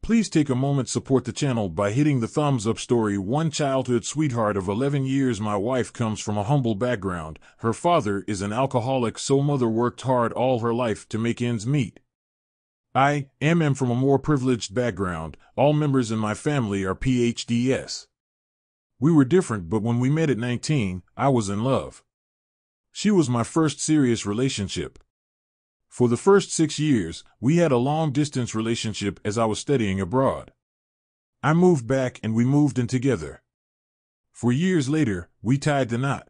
Please take a moment support the channel by hitting the thumbs up. Story 1. Childhood sweetheart of 11 years. My wife comes from a humble background. Her father is an alcoholic, so mother worked hard all her life to make ends meet. I am from a more privileged background. All members in my family are PhDs. We were different, but when we met at 19, I was in love. She was my first serious relationship. For the first 6 years, we had a long-distance relationship as I was studying abroad. I moved back and we moved in together. 4 years later, we tied the knot.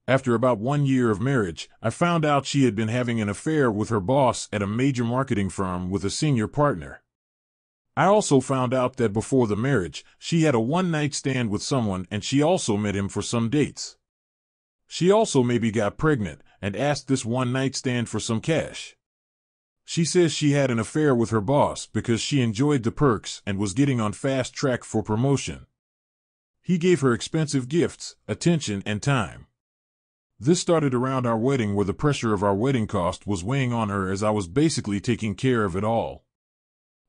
After about 1 year of marriage, I found out she had been having an affair with her boss at a major marketing firm with a senior partner. I also found out that before the marriage, she had a one-night stand with someone and she also met him for some dates. She also maybe got pregnant and asked this one-night stand for some cash. She says she had an affair with her boss because she enjoyed the perks and was getting on fast track for promotion. He gave her expensive gifts, attention, and time. This started around our wedding, where the pressure of our wedding cost was weighing on her as I was basically taking care of it all.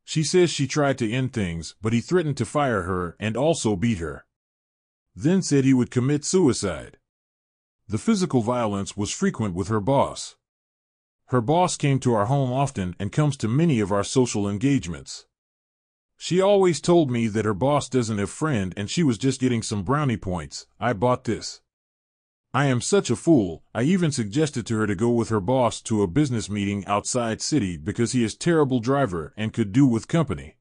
She says she tried to end things, but he threatened to fire her and also beat her. Then said he would commit suicide. The physical violence was frequent with her boss. Her boss came to our home often and comes to many of our social engagements. She always told me that her boss doesn't have a friend and she was just getting some brownie points. I bought this. I am such a fool. I even suggested to her to go with her boss to a business meeting outside city because he is a terrible driver and could do with company.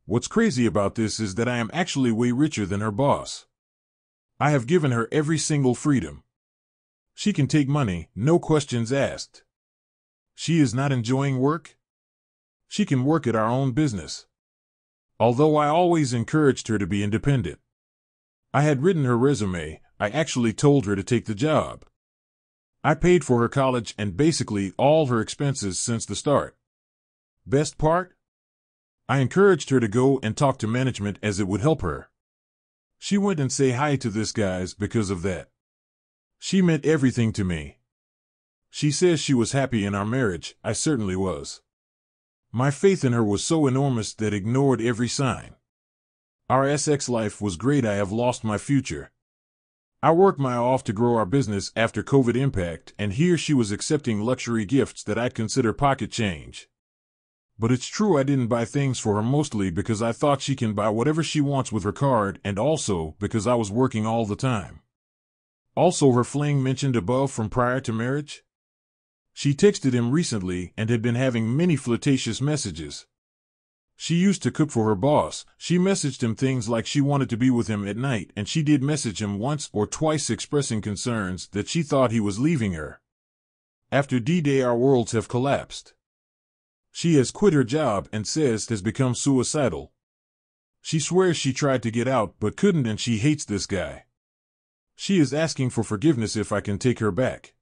What's crazy about this is that I am actually way richer than her boss. I have given her every single freedom. She can take money, no questions asked. She is not enjoying work. She can work at our own business. Although I always encouraged her to be independent. I had written her resume. I actually told her to take the job. I paid for her college and basically all her expenses since the start. Best part? I encouraged her to go and talk to management as it would help her. She went and say hi to this guys because of that. She meant everything to me. She says she was happy in our marriage. I certainly was. My faith in her was so enormous that ignored every sign. Our sex life was great. I have lost my future. I worked my off to grow our business after COVID impact, and here she was accepting luxury gifts that I'd consider pocket change. But it's true I didn't buy things for her, mostly because I thought she can buy whatever she wants with her card, and also because I was working all the time. Also, her fling mentioned above from prior to marriage? She texted him recently and had been having many flirtatious messages. She used to cook for her boss. She messaged him things like she wanted to be with him at night, and she did message him once or twice expressing concerns that she thought he was leaving her. After D-Day, our worlds have collapsed. She has quit her job and says has become suicidal. She swears she tried to get out but couldn't, and she hates this guy. She is asking for forgiveness if I can take her back.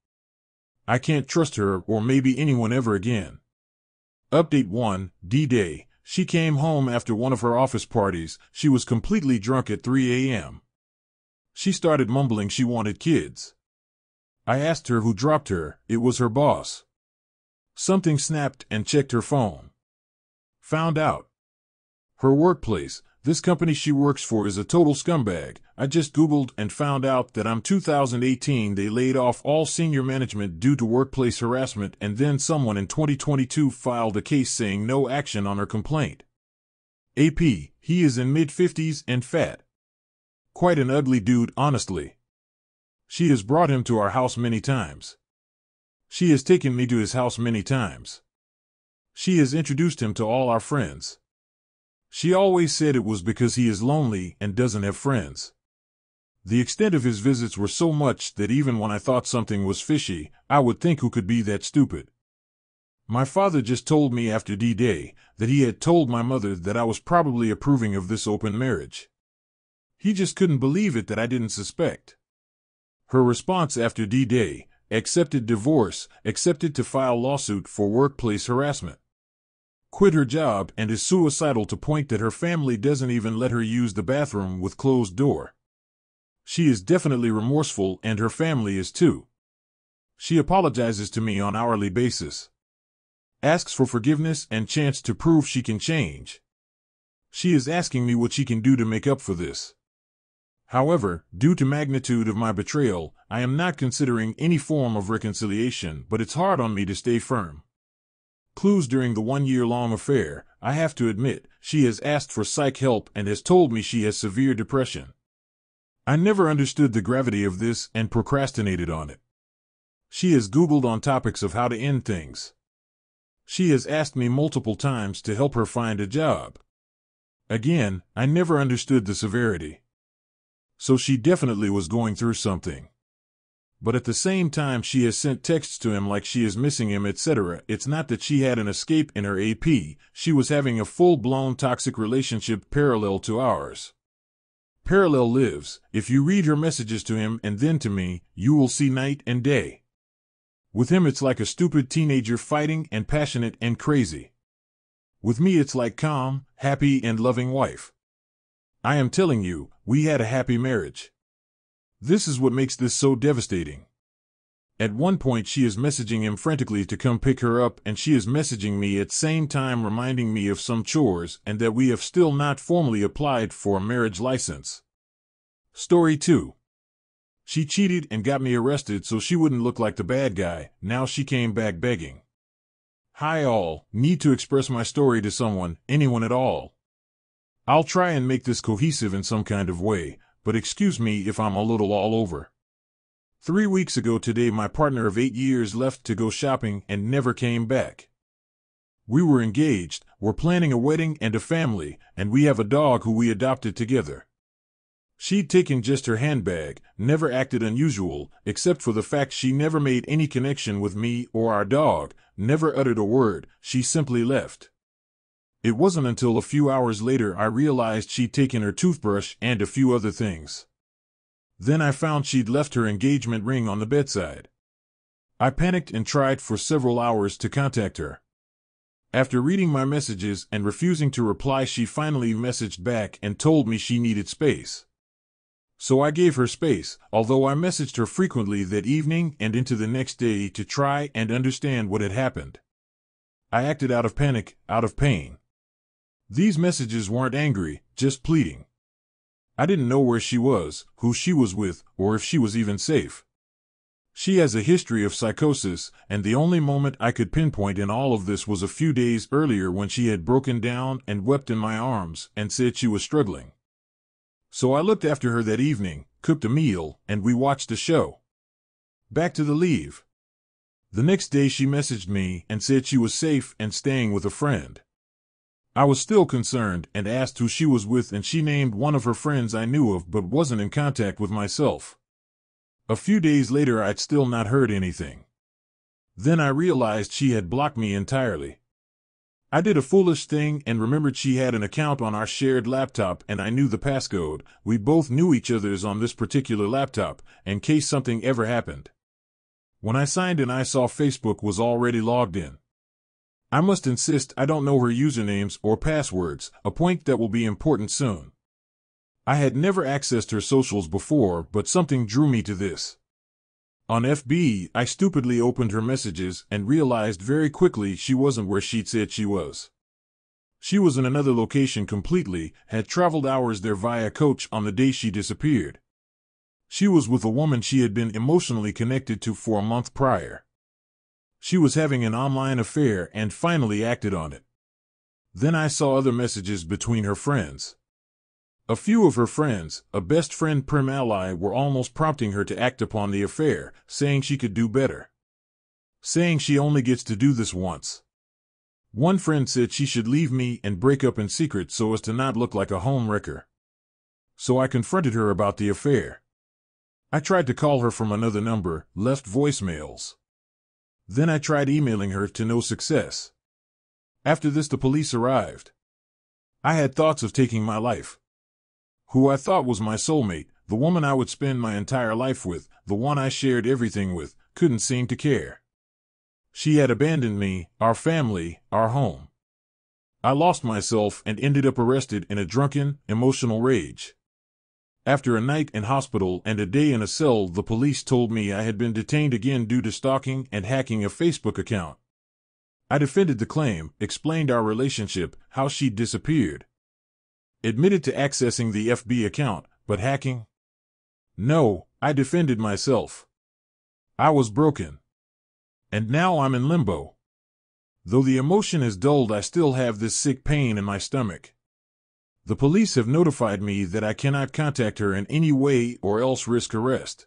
I can't trust her or maybe anyone ever again. Update 1, D-Day. She came home after one of her office parties. She was completely drunk at 3 a.m. She started mumbling she wanted kids. I asked her who dropped her. It was her boss. Something snapped and checked her phone. Found out. Her workplace, this company she works for, is a total scumbag. I just Googled and found out that in 2018 they laid off all senior management due to workplace harassment, and then someone in 2022 filed a case saying no action on her complaint. AP, he is in mid-50s and fat. Quite an ugly dude, honestly. She has brought him to our house many times. She has taken me to his house many times. She has introduced him to all our friends. She always said it was because he is lonely and doesn't have friends. The extent of his visits were so much that even when I thought something was fishy, I would think, who could be that stupid? My father just told me after D-Day that he had told my mother that I was probably approving of this open marriage. He just couldn't believe it that I didn't suspect. Her response after D-Day: accepted divorce, accepted to file lawsuit for workplace harassment. Quit her job and is suicidal, to point that her family doesn't even let her use the bathroom with closed door. She is definitely remorseful, and her family is too. She apologizes to me on an hourly basis. Asks for forgiveness and chance to prove she can change. She is asking me what she can do to make up for this. However, due to magnitude of my betrayal, I am not considering any form of reconciliation, but it's hard on me to stay firm. Clues during the 1-year-long affair, I have to admit, she has asked for psych help and has told me she has severe depression. I never understood the gravity of this and procrastinated on it. She has Googled on topics of how to end things. She has asked me multiple times to help her find a job. Again, I never understood the severity. So she definitely was going through something. But at the same time she has sent texts to him like she is missing him, etc. It's not that she had an escape in her AP, she was having a full-blown toxic relationship parallel to ours. Parallel lives. If you read her messages to him and then to me, you will see night and day. With him it's like a stupid teenager fighting and passionate and crazy. With me it's like calm, happy and loving wife. I am telling you, we had a happy marriage. This is what makes this so devastating. At one point she is messaging him frantically to come pick her up, and she is messaging me at the same time reminding me of some chores and that we have still not formally applied for a marriage license. Story 2. She cheated and got me arrested so she wouldn't look like the bad guy. Now she came back begging. Hi all, need to express my story to someone, anyone at all. I'll try and make this cohesive in some kind of way, but excuse me if I'm a little all over. 3 weeks ago today my partner of 8 years left to go shopping and never came back. We were engaged, were planning a wedding and a family, and we have a dog who we adopted together. She'd taken just her handbag, never acted unusual, except for the fact she never made any connection with me or our dog, never uttered a word, she simply left. It wasn't until a few hours later I realized she'd taken her toothbrush and a few other things. Then I found she'd left her engagement ring on the bedside. I panicked and tried for several hours to contact her. After reading my messages and refusing to reply, she finally messaged back and told me she needed space. So I gave her space, although I messaged her frequently that evening and into the next day to try and understand what had happened. I acted out of panic, out of pain. These messages weren't angry, just pleading. I didn't know where she was, who she was with, or if she was even safe. She has a history of psychosis, and the only moment I could pinpoint in all of this was a few days earlier when she had broken down and wept in my arms and said she was struggling. So I looked after her that evening, cooked a meal, and we watched a show. Back to the leave. The next day she messaged me and said she was safe and staying with a friend. I was still concerned and asked who she was with, and she named one of her friends I knew of but wasn't in contact with myself. A few days later I'd still not heard anything. Then I realized she had blocked me entirely. I did a foolish thing and remembered she had an account on our shared laptop and I knew the passcode. We both knew each other's on this particular laptop, in case something ever happened. When I signed in I saw Facebook was already logged in. I must insist I don't know her usernames or passwords, a point that will be important soon. I had never accessed her socials before, but something drew me to this. On FB, I stupidly opened her messages and realized very quickly she wasn't where she'd said she was. She was in another location completely, had traveled hours there via coach on the day she disappeared. She was with a woman she had been emotionally connected to for a month prior. She was having an online affair and finally acted on it. Then I saw other messages between her friends. A few of her friends, a best friend prim ally, were almost prompting her to act upon the affair, saying she could do better. Saying she only gets to do this once. One friend said she should leave me and break up in secret so as to not look like a homewrecker. So I confronted her about the affair. I tried to call her from another number, left voicemails. Then I tried emailing her to no success. After this the police arrived. I had thoughts of taking my life. Who I thought was my soulmate, the woman I would spend my entire life with, the one I shared everything with, couldn't seem to care. She had abandoned me, our family, our home. I lost myself and ended up arrested in a drunken, emotional rage. After a night in hospital and a day in a cell, the police told me I had been detained again due to stalking and hacking a Facebook account. I defended the claim, explained our relationship, how she'd disappeared. Admitted to accessing the FB account, but hacking? No, I defended myself. I was broken. And now I'm in limbo. Though the emotion is dulled, I still have this sick pain in my stomach. The police have notified me that I cannot contact her in any way or else risk arrest.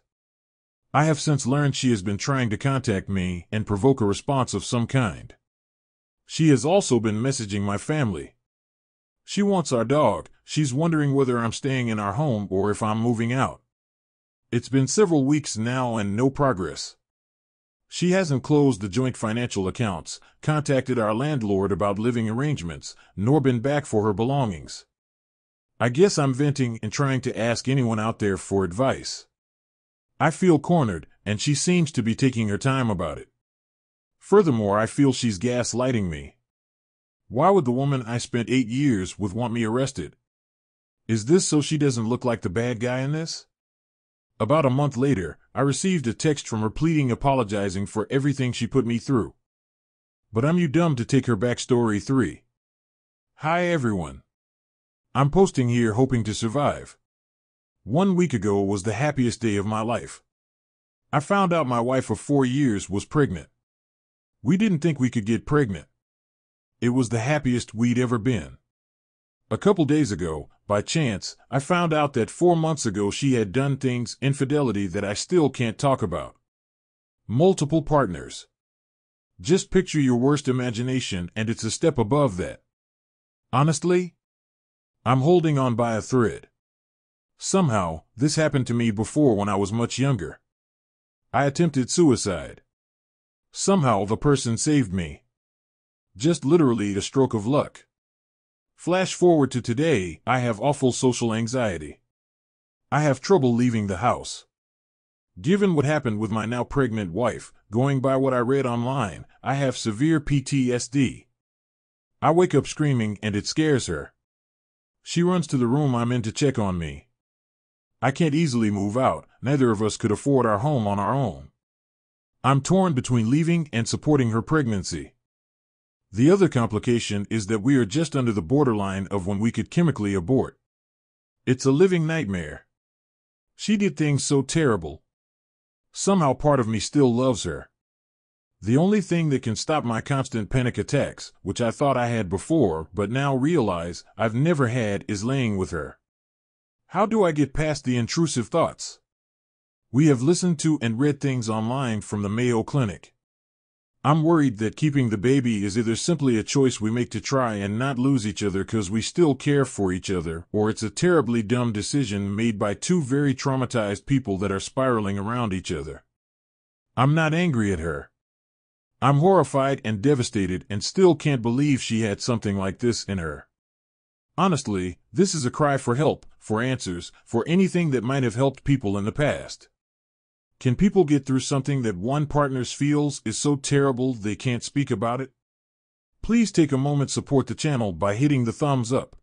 I have since learned she has been trying to contact me and provoke a response of some kind. She has also been messaging my family. She wants our dog. She's wondering whether I'm staying in our home or if I'm moving out. It's been several weeks now and no progress. She hasn't closed the joint financial accounts, contacted our landlord about living arrangements, nor been back for her belongings. I guess I'm venting and trying to ask anyone out there for advice. I feel cornered, and she seems to be taking her time about it. Furthermore, I feel she's gaslighting me. Why would the woman I spent 8 years with want me arrested? Is this so she doesn't look like the bad guy in this? About a month later, I received a text from her pleading, apologizing for everything she put me through. But I'm you dumb to take her backstory 3. Hi everyone. I'm posting here hoping to survive. 1 week ago was the happiest day of my life. I found out my wife of 4 years was pregnant. We didn't think we could get pregnant. It was the happiest we'd ever been. A couple days ago, by chance, I found out that 4 months ago she had done things, infidelity, that I still can't talk about. Multiple partners. Just picture your worst imagination and it's a step above that. Honestly, I'm holding on by a thread. Somehow, this happened to me before when I was much younger. I attempted suicide. Somehow the person saved me. Just literally a stroke of luck. Flash forward to today, I have awful social anxiety. I have trouble leaving the house. Given what happened with my now pregnant wife, going by what I read online, I have severe PTSD. I wake up screaming and it scares her. She runs to the room I'm in to check on me. I can't easily move out, neither of us could afford our home on our own. I'm torn between leaving and supporting her pregnancy. The other complication is that we are just under the borderline of when we could chemically abort. It's a living nightmare. She did things so terrible. Somehow part of me still loves her. The only thing that can stop my constant panic attacks, which I thought I had before but now realize I've never had, is laying with her. How do I get past the intrusive thoughts? We have listened to and read things online from the Mayo Clinic. I'm worried that keeping the baby is either simply a choice we make to try and not lose each other because we still care for each other, or it's a terribly dumb decision made by 2 very traumatized people that are spiraling around each other. I'm not angry at her. I'm horrified and devastated and still can't believe she had something like this in her. Honestly, this is a cry for help, for answers, for anything that might have helped people in the past. Can people get through something that one partner feels is so terrible they can't speak about it? Please take a moment to support the channel by hitting the thumbs up.